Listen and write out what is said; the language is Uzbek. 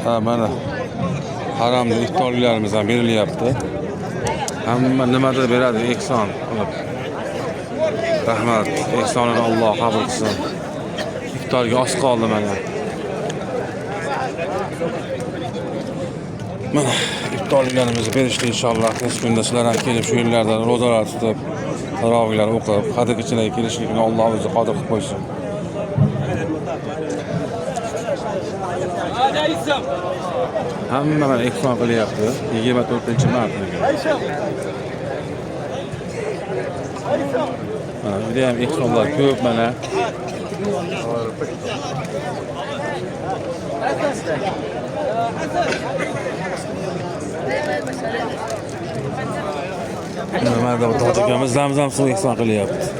Ha mana haramda iftorliklarimiz ham berilyapti. Hamma nimadir beradi ehson qilib. Rahmat, ehsonini Alloh qabul qilsin. İftorga oz qoldi mana. Mana iftorliklarimizni berishdi inshaalloh. Tez kunda sizlar ham kelib shu yerlardan ro'zalar tutib, tarovihlar o'qib, qadir kechalarga kelishlikni Alloh o'zi qodir qilib qo'ysin. Hamma mana ehson qilyapti 24-mart. Mana juda ham ehsonlar ko'p mana. Mana da to'g'ri zamzam suvi ehson qilyapti.